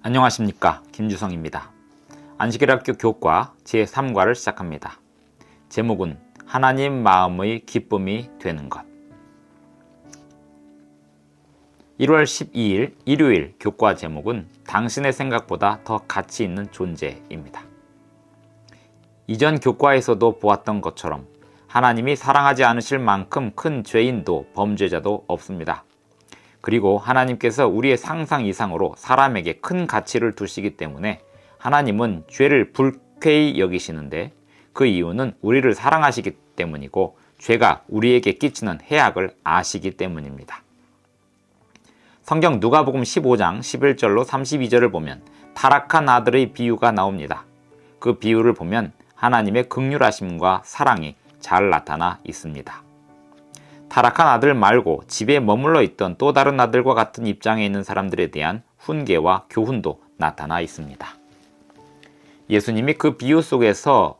안녕하십니까, 김주성입니다. 안식일학교 교과 제3과를 시작합니다. 제목은 하나님 마음의 기쁨이 되는 것. 1월 12일 일요일 교과 제목은 당신의 생각보다 더 가치 있는 존재입니다. 이전 교과에서도 보았던 것처럼 하나님이 사랑하지 않으실 만큼 큰 죄인도 범죄자도 없습니다. 그리고 하나님께서 우리의 상상 이상으로 사람에게 큰 가치를 두시기 때문에 하나님은 죄를 불쾌히 여기시는데 그 이유는 우리를 사랑하시기 때문이고 죄가 우리에게 끼치는 해악을 아시기 때문입니다. 성경 누가복음 15장 11절로 32절을 보면 타락한 아들의 비유가 나옵니다. 그 비유를 보면 하나님의 긍휼하심과 사랑이 잘 나타나 있습니다. 타락한 아들 말고 집에 머물러 있던 또 다른 아들과 같은 입장에 있는 사람들에 대한 훈계와 교훈도 나타나 있습니다. 예수님이 그 비유 속에서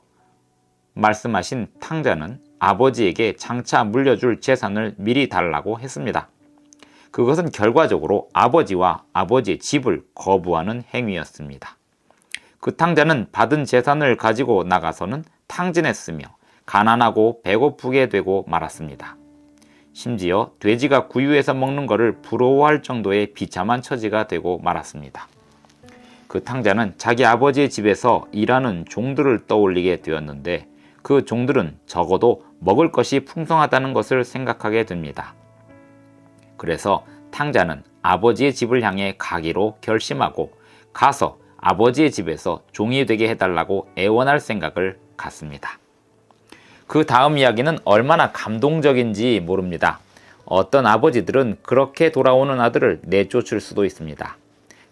말씀하신 탕자는 아버지에게 장차 물려줄 재산을 미리 달라고 했습니다. 그것은 결과적으로 아버지와 아버지의 집을 거부하는 행위였습니다. 그 탕자는 받은 재산을 가지고 나가서는 탕진했으며 가난하고 배고프게 되고 말았습니다. 심지어 돼지가 구유해서 먹는 것을 부러워할 정도의 비참한 처지가 되고 말았습니다. 그 탕자는 자기 아버지의 집에서 일하는 종들을 떠올리게 되었는데 그 종들은 적어도 먹을 것이 풍성하다는 것을 생각하게 됩니다. 그래서 탕자는 아버지의 집을 향해 가기로 결심하고 가서 아버지의 집에서 종이 되게 해달라고 애원할 생각을 갖습니다. 그 다음 이야기는 얼마나 감동적인지 모릅니다. 어떤 아버지들은 그렇게 돌아오는 아들을 내쫓을 수도 있습니다.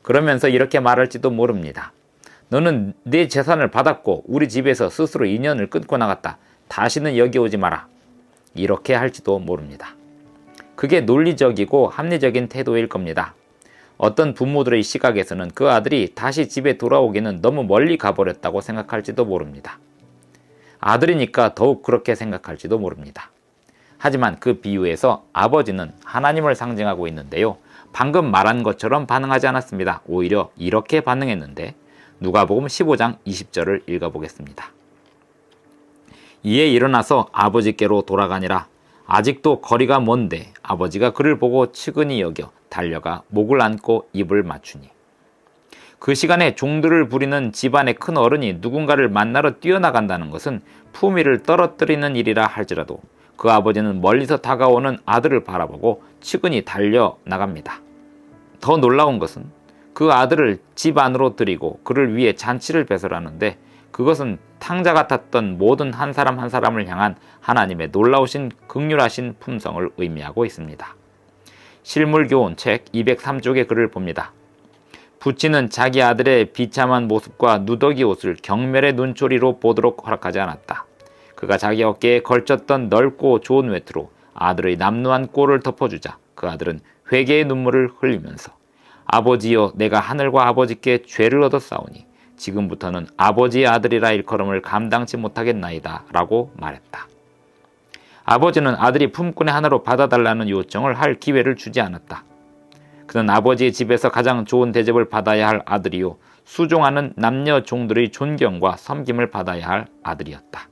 그러면서 이렇게 말할지도 모릅니다. 너는 내 재산을 받았고 우리 집에서 스스로 인연을 끊고 나갔다. 다시는 여기 오지 마라. 이렇게 할지도 모릅니다. 그게 논리적이고 합리적인 태도일 겁니다. 어떤 부모들의 시각에서는 그 아들이 다시 집에 돌아오기는 너무 멀리 가버렸다고 생각할지도 모릅니다. 아들이니까 더욱 그렇게 생각할지도 모릅니다. 하지만 그 비유에서 아버지는 하나님을 상징하고 있는데요. 방금 말한 것처럼 반응하지 않았습니다. 오히려 이렇게 반응했는데 누가복음 15장 20절을 읽어보겠습니다. 이에 일어나서 아버지께로 돌아가니라. 아직도 거리가 먼데 아버지가 그를 보고 측은히 여겨 달려가 목을 안고 입을 맞추니. 그 시간에 종들을 부리는 집안의 큰 어른이 누군가를 만나러 뛰어나간다는 것은 품위를 떨어뜨리는 일이라 할지라도 그 아버지는 멀리서 다가오는 아들을 바라보고 측은히 달려나갑니다. 더 놀라운 것은 그 아들을 집 안으로 들이고 그를 위해 잔치를 배설하는데 그것은 탕자 같았던 모든 한 사람 한 사람을 향한 하나님의 놀라우신 긍휼하신 품성을 의미하고 있습니다. 실물교훈 책 203쪽의 글을 봅니다. 부치는 자기 아들의 비참한 모습과 누더기 옷을 경멸의 눈초리로 보도록 허락하지 않았다. 그가 자기 어깨에 걸쳤던 넓고 좋은 외투로 아들의 남루한 꼴을 덮어주자 그 아들은 회개의 눈물을 흘리면서 아버지여 내가 하늘과 아버지께 죄를 얻었사오니 지금부터는 아버지의 아들이라 일컬음을 감당치 못하겠나이다 라고 말했다. 아버지는 아들이 품꾼의 하나로 받아달라는 요청을 할 기회를 주지 않았다. 그는 아버지의 집에서 가장 좋은 대접을 받아야 할 아들이요 수종하는 남녀 종들의 존경과 섬김을 받아야 할 아들이었다.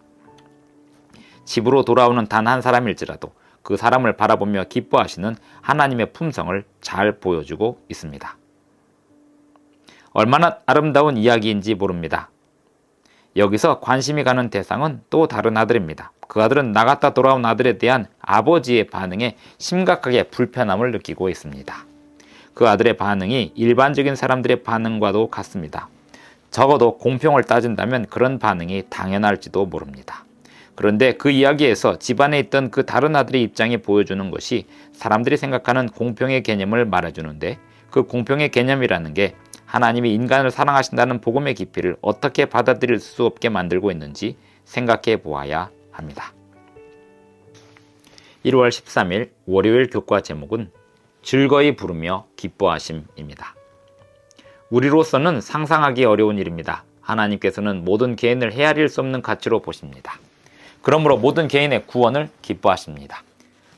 집으로 돌아오는 단 한 사람일지라도 그 사람을 바라보며 기뻐하시는 하나님의 품성을 잘 보여주고 있습니다. 얼마나 아름다운 이야기인지 모릅니다. 여기서 관심이 가는 대상은 또 다른 아들입니다. 그 아들은 나갔다 돌아온 아들에 대한 아버지의 반응에 심각하게 불편함을 느끼고 있습니다. 그 아들의 반응이 일반적인 사람들의 반응과도 같습니다. 적어도 공평을 따진다면 그런 반응이 당연할지도 모릅니다. 그런데 그 이야기에서 집안에 있던 그 다른 아들의 입장이 보여주는 것이 사람들이 생각하는 공평의 개념을 말해주는데 그 공평의 개념이라는 게 하나님이 인간을 사랑하신다는 복음의 깊이를 어떻게 받아들일 수 없게 만들고 있는지 생각해 보아야 합니다. 1월 13일 월요일 교과 제목은 즐거이 부르며 기뻐하심입니다. 우리로서는 상상하기 어려운 일입니다. 하나님께서는 모든 개인을 헤아릴 수 없는 가치로 보십니다. 그러므로 모든 개인의 구원을 기뻐하십니다.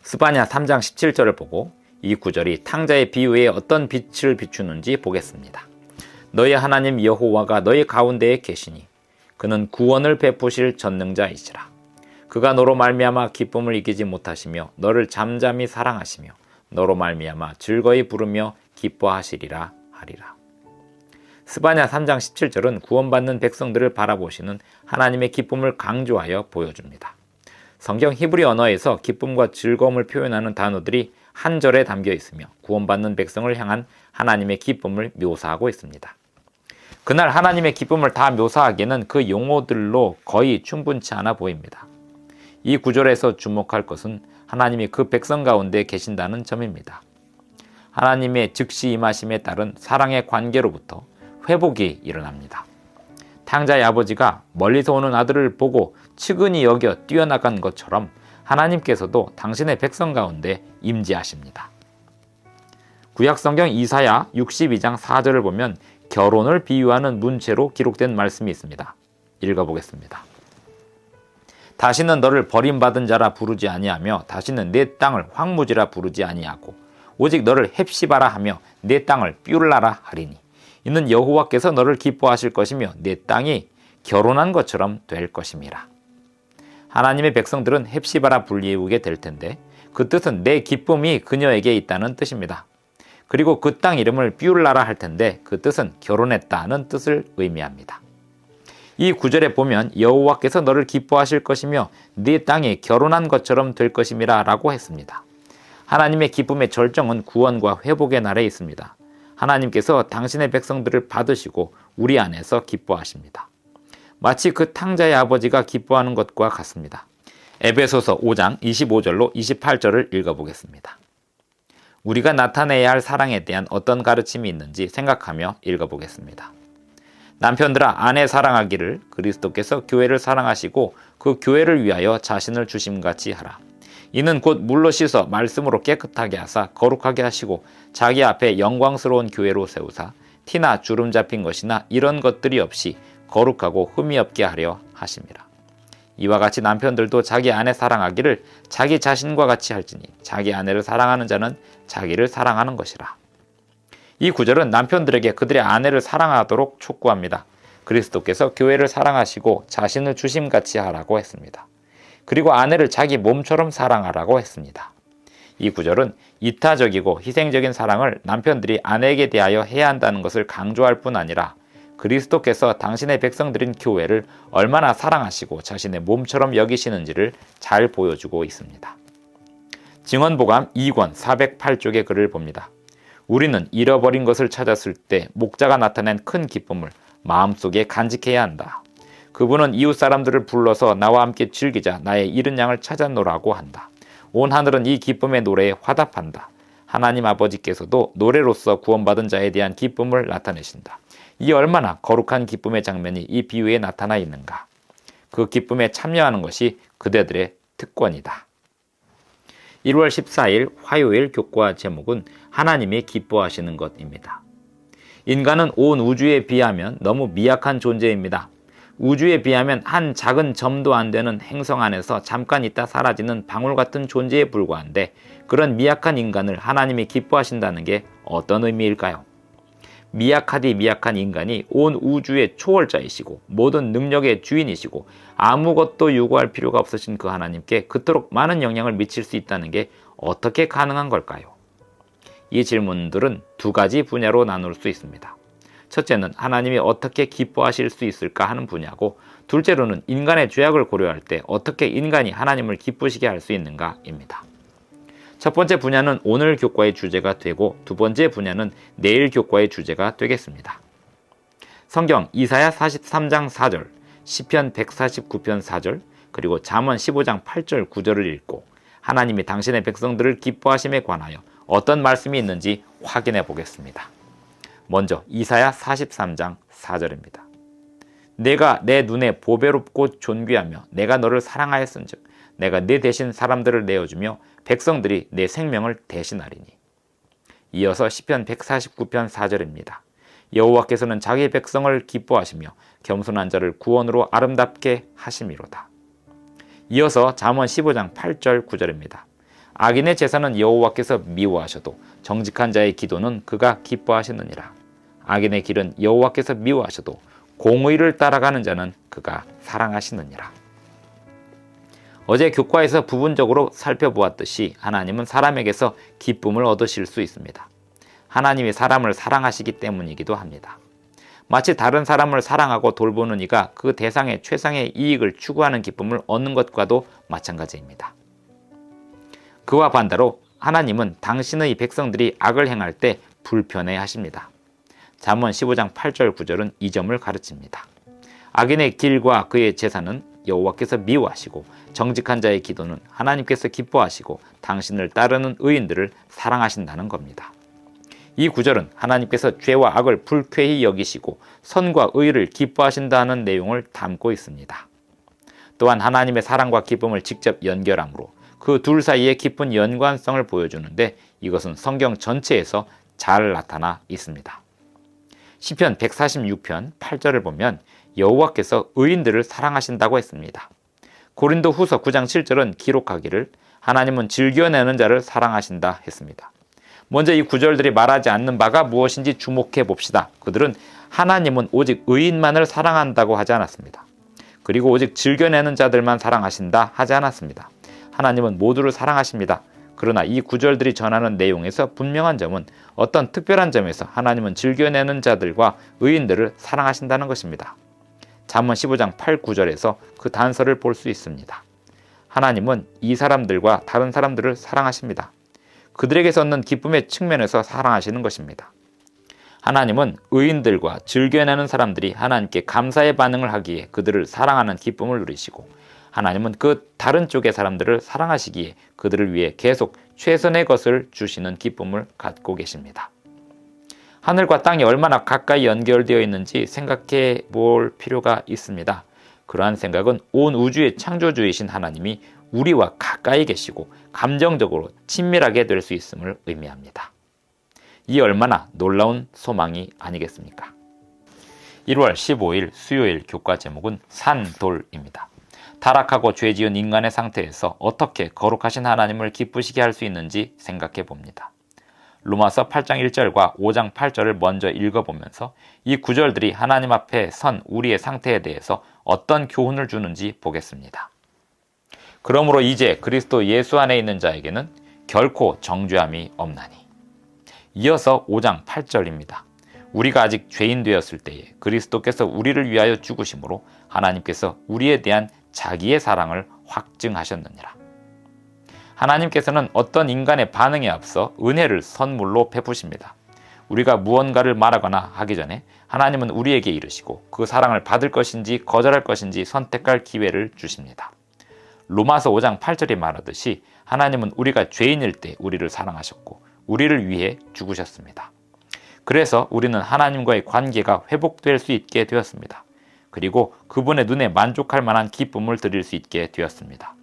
스바냐 3장 17절을 보고 이 구절이 탕자의 비유에 어떤 빛을 비추는지 보겠습니다. 너희 하나님 여호와가 너희 가운데에 계시니 그는 구원을 베푸실 전능자이시라. 그가 너로 말미암아 기쁨을 이기지 못하시며 너를 잠잠히 사랑하시며 너로 말미암아 즐거이 부르며 기뻐하시리라 하리라. 스바냐 3장 17절은 구원받는 백성들을 바라보시는 하나님의 기쁨을 강조하여 보여줍니다. 성경 히브리 언어에서 기쁨과 즐거움을 표현하는 단어들이 한 절에 담겨 있으며 구원받는 백성을 향한 하나님의 기쁨을 묘사하고 있습니다. 그날 하나님의 기쁨을 다 묘사하기에는 그 용어들로 거의 충분치 않아 보입니다. 이 구절에서 주목할 것은 하나님이 그 백성 가운데 계신다는 점입니다. 하나님의 즉시 임하심에 따른 사랑의 관계로부터 회복이 일어납니다. 탕자의 아버지가 멀리서 오는 아들을 보고 측은히 여겨 뛰어나간 것처럼 하나님께서도 당신의 백성 가운데 임재하십니다. 구약성경 이사야 62장 4절을 보면 결혼을 비유하는 문체로 기록된 말씀이 있습니다. 읽어보겠습니다. 다시는 너를 버림받은 자라 부르지 아니하며 다시는 내 땅을 황무지라 부르지 아니하고 오직 너를 헵시바라 하며 내 땅을 뷸라라 하리니 이는 여호와께서 너를 기뻐하실 것이며 내 땅이 결혼한 것처럼 될 것임이라. 하나님의 백성들은 헵시바라 불리우게 될 텐데 그 뜻은 내 기쁨이 그녀에게 있다는 뜻입니다. 그리고 그 땅 이름을 뷸라라 할 텐데 그 뜻은 결혼했다는 뜻을 의미합니다. 이 구절에 보면 여호와께서 너를 기뻐하실 것이며 네 땅이 결혼한 것처럼 될 것임이라 라고 했습니다. 하나님의 기쁨의 절정은 구원과 회복의 날에 있습니다. 하나님께서 당신의 백성들을 받으시고 우리 안에서 기뻐하십니다. 마치 그 탕자의 아버지가 기뻐하는 것과 같습니다. 에베소서 5장 25절로 28절을 읽어보겠습니다. 우리가 나타내야 할 사랑에 대한 어떤 가르침이 있는지 생각하며 읽어보겠습니다. 남편들아 아내 사랑하기를 그리스도께서 교회를 사랑하시고 그 교회를 위하여 자신을 주심같이 하라. 이는 곧 물로 씻어 말씀으로 깨끗하게 하사 거룩하게 하시고 자기 앞에 영광스러운 교회로 세우사 티나 주름 잡힌 것이나 이런 것들이 없이 거룩하고 흠이 없게 하려 하심이라. 이와 같이 남편들도 자기 아내 사랑하기를 자기 자신과 같이 할지니 자기 아내를 사랑하는 자는 자기를 사랑하는 것이라. 이 구절은 남편들에게 그들의 아내를 사랑하도록 촉구합니다. 그리스도께서 교회를 사랑하시고 자신을 주심같이 하라고 했습니다. 그리고 아내를 자기 몸처럼 사랑하라고 했습니다. 이 구절은 이타적이고 희생적인 사랑을 남편들이 아내에게 대하여 해야 한다는 것을 강조할 뿐 아니라 그리스도께서 당신의 백성들인 교회를 얼마나 사랑하시고 자신의 몸처럼 여기시는지를 잘 보여주고 있습니다. 증언보감 2권 408쪽의 글을 봅니다. 우리는 잃어버린 것을 찾았을 때 목자가 나타낸 큰 기쁨을 마음속에 간직해야 한다. 그분은 이웃 사람들을 불러서 나와 함께 즐기자 나의 잃은 양을 찾았노라고 한다. 온 하늘은 이 기쁨의 노래에 화답한다. 하나님 아버지께서도 노래로서 구원받은 자에 대한 기쁨을 나타내신다. 이 얼마나 거룩한 기쁨의 장면이 이 비유에 나타나 있는가. 그 기쁨에 참여하는 것이 그대들의 특권이다. 1월 14일 화요일 교과 제목은 하나님이 기뻐하시는 것입니다. 인간은 온 우주에 비하면 너무 미약한 존재입니다. 우주에 비하면 한 작은 점도 안 되는 행성 안에서 잠깐 있다 사라지는 방울 같은 존재에 불과한데 그런 미약한 인간을 하나님이 기뻐하신다는 게 어떤 의미일까요? 미약하디 미약한 인간이 온 우주의 초월자이시고 모든 능력의 주인이시고 아무것도 요구할 필요가 없으신 그 하나님께 그토록 많은 영향을 미칠 수 있다는 게 어떻게 가능한 걸까요? 이 질문들은 두 가지 분야로 나눌 수 있습니다. 첫째는 하나님이 어떻게 기뻐하실 수 있을까 하는 분야고 둘째로는 인간의 죄악을 고려할 때 어떻게 인간이 하나님을 기쁘시게 할 수 있는가입니다. 첫 번째 분야는 오늘 교과의 주제가 되고 두 번째 분야는 내일 교과의 주제가 되겠습니다. 성경 이사야 43장 4절, 시편 149편 4절, 그리고 잠언 15장 8절 9절을 읽고 하나님이 당신의 백성들을 기뻐하심에 관하여 어떤 말씀이 있는지 확인해 보겠습니다. 먼저 이사야 43장 4절입니다. 내가 내 눈에 보배롭고 존귀하며 내가 너를 사랑하였은즉 내가 네 대신 사람들을 내어주며 백성들이 내 생명을 대신하리니. 이어서 시편 149편 4절입니다. 여호와께서는 자기 백성을 기뻐하시며 겸손한 자를 구원으로 아름답게 하심이로다. 이어서 잠언 15장 8절 9절입니다. 악인의 제사는 여호와께서 미워하셔도 정직한 자의 기도는 그가 기뻐하시느니라. 악인의 길은 여호와께서 미워하셔도 공의를 따라가는 자는 그가 사랑하시느니라. 어제 교과에서 부분적으로 살펴보았듯이 하나님은 사람에게서 기쁨을 얻으실 수 있습니다. 하나님이 사람을 사랑하시기 때문이기도 합니다. 마치 다른 사람을 사랑하고 돌보는 이가 그 대상의 최상의 이익을 추구하는 기쁨을 얻는 것과도 마찬가지입니다. 그와 반대로 하나님은 당신의 백성들이 악을 행할 때 불편해 하십니다. 잠언 15장 8절 9절은 이 점을 가르칩니다. 악인의 길과 그의 제사는 여호와께서 미워하시고 정직한 자의 기도는 하나님께서 기뻐하시고 당신을 따르는 의인들을 사랑하신다는 겁니다. 이 구절은 하나님께서 죄와 악을 불쾌히 여기시고 선과 의를 기뻐하신다는 내용을 담고 있습니다. 또한 하나님의 사랑과 기쁨을 직접 연결함으로 그 둘 사이의 깊은 연관성을 보여주는데 이것은 성경 전체에서 잘 나타나 있습니다. 시편 146편 8절을 보면 여호와께서 의인들을 사랑하신다고 했습니다. 고린도 후서 9장 7절은 기록하기를 하나님은 즐겨내는 자를 사랑하신다 했습니다. 먼저 이 구절들이 말하지 않는 바가 무엇인지 주목해 봅시다. 그들은 하나님은 오직 의인만을 사랑한다고 하지 않았습니다. 그리고 오직 즐겨내는 자들만 사랑하신다 하지 않았습니다. 하나님은 모두를 사랑하십니다. 그러나 이 구절들이 전하는 내용에서 분명한 점은 어떤 특별한 점에서 하나님은 즐겨내는 자들과 의인들을 사랑하신다는 것입니다. 잠언 15장 8, 9절에서 그 단서를 볼 수 있습니다. 하나님은 이 사람들과 다른 사람들을 사랑하십니다. 그들에게서 얻는 기쁨의 측면에서 사랑하시는 것입니다. 하나님은 의인들과 즐겨내는 사람들이 하나님께 감사의 반응을 하기에 그들을 사랑하는 기쁨을 누리시고 하나님은 그 다른 쪽의 사람들을 사랑하시기에 그들을 위해 계속 최선의 것을 주시는 기쁨을 갖고 계십니다. 하늘과 땅이 얼마나 가까이 연결되어 있는지 생각해 볼 필요가 있습니다. 그러한 생각은 온 우주의 창조주이신 하나님이 우리와 가까이 계시고 감정적으로 친밀하게 될 수 있음을 의미합니다. 이 얼마나 놀라운 소망이 아니겠습니까? 1월 15일 수요일 교과 제목은 산돌입니다. 타락하고 죄지은 인간의 상태에서 어떻게 거룩하신 하나님을 기쁘시게 할 수 있는지 생각해 봅니다. 로마서 8장 1절과 5장 8절을 먼저 읽어보면서 이 구절들이 하나님 앞에 선 우리의 상태에 대해서 어떤 교훈을 주는지 보겠습니다. 그러므로 이제 그리스도 예수 안에 있는 자에게는 결코 정죄함이 없나니. 이어서 5장 8절입니다. 우리가 아직 죄인 되었을 때에 그리스도께서 우리를 위하여 죽으심으로 하나님께서 우리에 대한 자기의 사랑을 확증하셨느니라. 하나님께서는 어떤 인간의 반응에 앞서 은혜를 선물로 베푸십니다. 우리가 무언가를 말하거나 하기 전에 하나님은 우리에게 이르시고 그 사랑을 받을 것인지 거절할 것인지 선택할 기회를 주십니다. 로마서 5장 8절이 말하듯이 하나님은 우리가 죄인일 때 우리를 사랑하셨고 우리를 위해 죽으셨습니다. 그래서 우리는 하나님과의 관계가 회복될 수 있게 되었습니다. 그리고 그분의 눈에 만족할 만한 기쁨을 드릴 수 있게 되었습니다.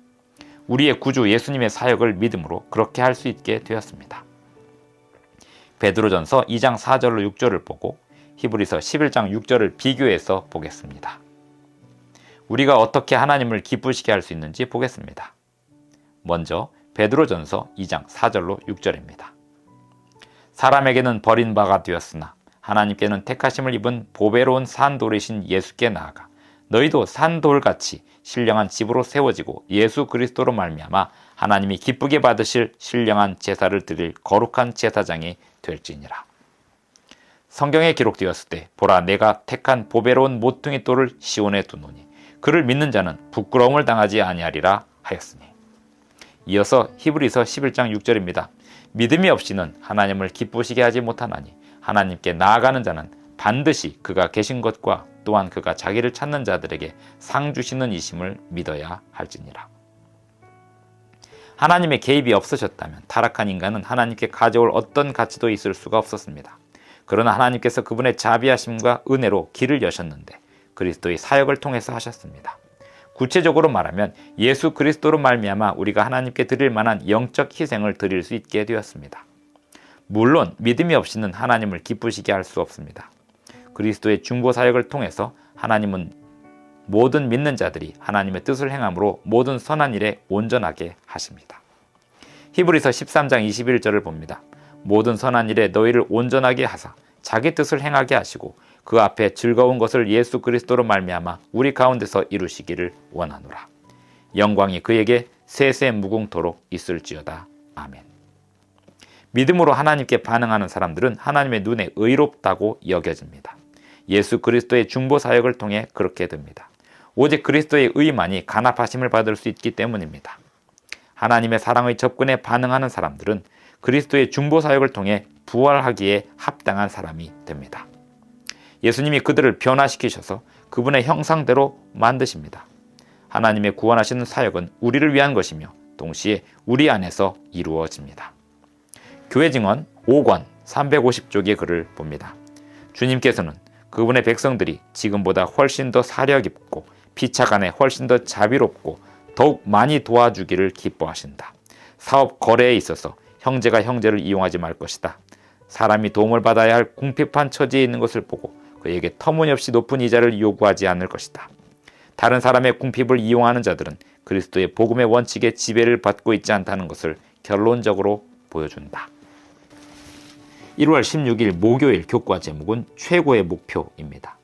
우리의 구주 예수님의 사역을 믿음으로 그렇게 할 수 있게 되었습니다. 베드로전서 2장 4절로 6절을 보고 히브리서 11장 6절을 비교해서 보겠습니다. 우리가 어떻게 하나님을 기쁘시게 할 수 있는지 보겠습니다. 먼저 베드로전서 2장 4절로 6절입니다. 사람에게는 버린 바가 되었으나 하나님께는 택하심을 입은 보배로운 산돌이신 예수께 나아가 너희도 산돌같이 신령한 집으로 세워지고 예수 그리스도로 말미암아 하나님이 기쁘게 받으실 신령한 제사를 드릴 거룩한 제사장이 될지니라. 성경에 기록되었을 때 보라 내가 택한 보배로운 모퉁이 돌을 시온에 두노니 그를 믿는 자는 부끄러움을 당하지 아니하리라 하였으니. 이어서 히브리서 11장 6절입니다. 믿음이 없이는 하나님을 기쁘시게 하지 못하나니 하나님께 나아가는 자는 반드시 그가 계신 것과 또한 그가 자기를 찾는 자들에게 상 주시는 이심을 믿어야 할지니라. 하나님의 개입이 없으셨다면 타락한 인간은 하나님께 가져올 어떤 가치도 있을 수가 없었습니다. 그러나 하나님께서 그분의 자비하심과 은혜로 길을 여셨는데 그리스도의 사역을 통해서 하셨습니다. 구체적으로 말하면 예수 그리스도로 말미암아 우리가 하나님께 드릴 만한 영적 희생을 드릴 수 있게 되었습니다. 물론 믿음이 없이는 하나님을 기쁘시게 할 수 없습니다. 그리스도의 중보 사역을 통해서 하나님은 모든 믿는 자들이 하나님의 뜻을 행함으로 모든 선한 일에 온전하게 하십니다. 히브리서 13장 21절을 봅니다. 모든 선한 일에 너희를 온전하게 하사 자기 뜻을 행하게 하시고 그 앞에 즐거운 것을 예수 그리스도로 말미암아 우리 가운데서 이루시기를 원하노라. 영광이 그에게 세세 무궁토록 있을지어다. 아멘. 믿음으로 하나님께 반응하는 사람들은 하나님의 눈에 의롭다고 여겨집니다. 예수 그리스도의 중보 사역을 통해 그렇게 됩니다. 오직 그리스도의 의만이 간합하심을 받을 수 있기 때문입니다. 하나님의 사랑의 접근에 반응하는 사람들은 그리스도의 중보 사역을 통해 부활하기에 합당한 사람이 됩니다. 예수님이 그들을 변화시키셔서 그분의 형상대로 만드십니다. 하나님의 구원하시는 사역은 우리를 위한 것이며 동시에 우리 안에서 이루어집니다. 교회 증언 5권 350쪽의 글을 봅니다. 주님께서는 그분의 백성들이 지금보다 훨씬 더 사려 깊고 피차간에 훨씬 더 자비롭고 더욱 많이 도와주기를 기뻐하신다. 사업 거래에 있어서 형제가 형제를 이용하지 말 것이다. 사람이 도움을 받아야 할 궁핍한 처지에 있는 것을 보고 그에게 터무니없이 높은 이자를 요구하지 않을 것이다. 다른 사람의 궁핍을 이용하는 자들은 그리스도의 복음의 원칙에 지배를 받고 있지 않다는 것을 결론적으로 보여준다. 1월 16일 목요일 교과 제목은 최고의 목표입니다.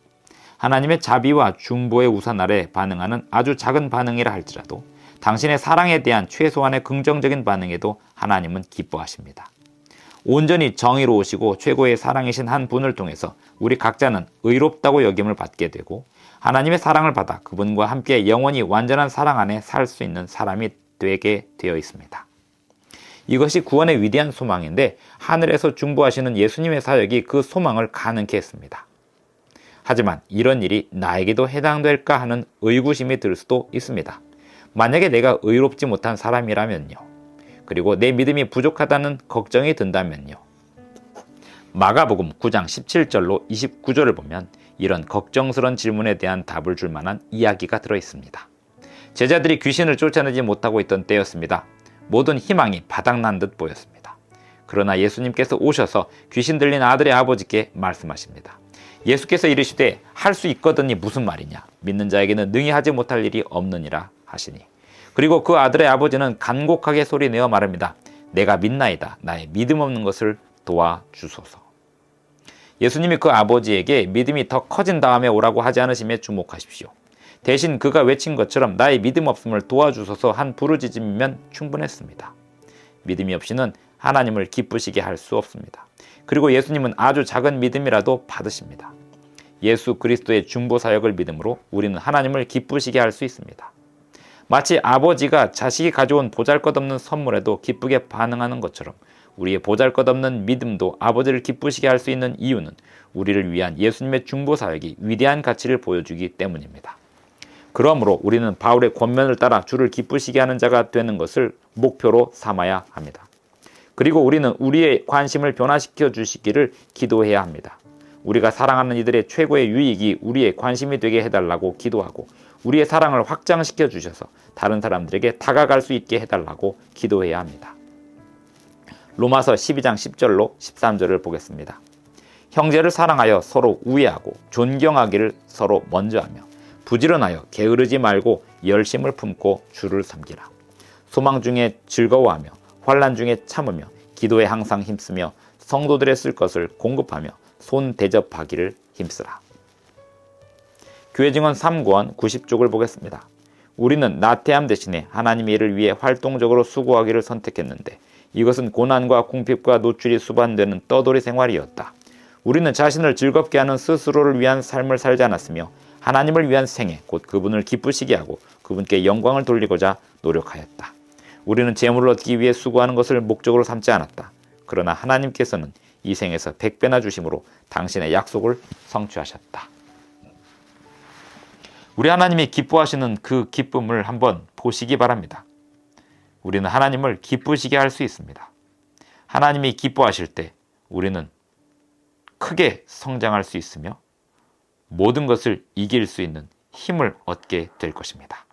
하나님의 자비와 중보의 우산 아래 반응하는 아주 작은 반응이라 할지라도 당신의 사랑에 대한 최소한의 긍정적인 반응에도 하나님은 기뻐하십니다. 온전히 정의로우시고 최고의 사랑이신 한 분을 통해서 우리 각자는 의롭다고 여김을 받게 되고 하나님의 사랑을 받아 그분과 함께 영원히 완전한 사랑 안에 살 수 있는 사람이 되게 되어 있습니다. 이것이 구원의 위대한 소망인데 하늘에서 중보하시는 예수님의 사역이 그 소망을 가능케 했습니다. 하지만 이런 일이 나에게도 해당될까 하는 의구심이 들 수도 있습니다. 만약에 내가 의롭지 못한 사람이라면요. 그리고 내 믿음이 부족하다는 걱정이 든다면요. 마가복음 9장 17절로 29절을 보면 이런 걱정스러운 질문에 대한 답을 줄 만한 이야기가 들어있습니다. 제자들이 귀신을 쫓아내지 못하고 있던 때였습니다. 모든 희망이 바닥난 듯 보였습니다. 그러나 예수님께서 오셔서 귀신 들린 아들의 아버지께 말씀하십니다. 예수께서 이르시되 할 수 있거든이 무슨 말이냐? 믿는 자에게는 능히 하지 못할 일이 없느니라 하시니. 그리고 그 아들의 아버지는 간곡하게 소리내어 말합니다. 내가 믿나이다. 나의 믿음 없는 것을 도와주소서. 예수님이 그 아버지에게 믿음이 더 커진 다음에 오라고 하지 않으심에 주목하십시오. 대신 그가 외친 것처럼 나의 믿음 없음을 도와주소서 한 부르짖음이면 충분했습니다. 믿음이 없이는 하나님을 기쁘시게 할 수 없습니다. 그리고 예수님은 아주 작은 믿음이라도 받으십니다. 예수 그리스도의 중보 사역을 믿음으로 우리는 하나님을 기쁘시게 할 수 있습니다. 마치 아버지가 자식이 가져온 보잘것없는 선물에도 기쁘게 반응하는 것처럼 우리의 보잘것없는 믿음도 아버지를 기쁘시게 할 수 있는 이유는 우리를 위한 예수님의 중보 사역이 위대한 가치를 보여주기 때문입니다. 그러므로 우리는 바울의 권면을 따라 주를 기쁘시게 하는 자가 되는 것을 목표로 삼아야 합니다. 그리고 우리는 우리의 관심을 변화시켜 주시기를 기도해야 합니다. 우리가 사랑하는 이들의 최고의 유익이 우리의 관심이 되게 해달라고 기도하고 우리의 사랑을 확장시켜 주셔서 다른 사람들에게 다가갈 수 있게 해달라고 기도해야 합니다. 로마서 12장 10절로 13절을 보겠습니다. 형제를 사랑하여 서로 우애하고 존경하기를 서로 먼저 하며 부지런하여 게으르지 말고 열심을 품고 주를 섬기라. 소망 중에 즐거워하며 환난 중에 참으며 기도에 항상 힘쓰며 성도들의 쓸 것을 공급하며 손 대접하기를 힘쓰라. 교회 증언 3권 90쪽을 보겠습니다. 우리는 나태함 대신에 하나님의 일을 위해 활동적으로 수고하기를 선택했는데 이것은 고난과 궁핍과 노출이 수반되는 떠돌이 생활이었다. 우리는 자신을 즐겁게 하는 스스로를 위한 삶을 살지 않았으며 하나님을 위한 생애, 곧 그분을 기쁘시게 하고 그분께 영광을 돌리고자 노력하였다. 우리는 재물을 얻기 위해 수고하는 것을 목적으로 삼지 않았다. 그러나 하나님께서는 이 생에서 100배나 주심으로 당신의 약속을 성취하셨다. 우리 하나님이 기뻐하시는 그 기쁨을 한번 보시기 바랍니다. 우리는 하나님을 기쁘시게 할 수 있습니다. 하나님이 기뻐하실 때 우리는 크게 성장할 수 있으며 모든 것을 이길 수 있는 힘을 얻게 될 것입니다.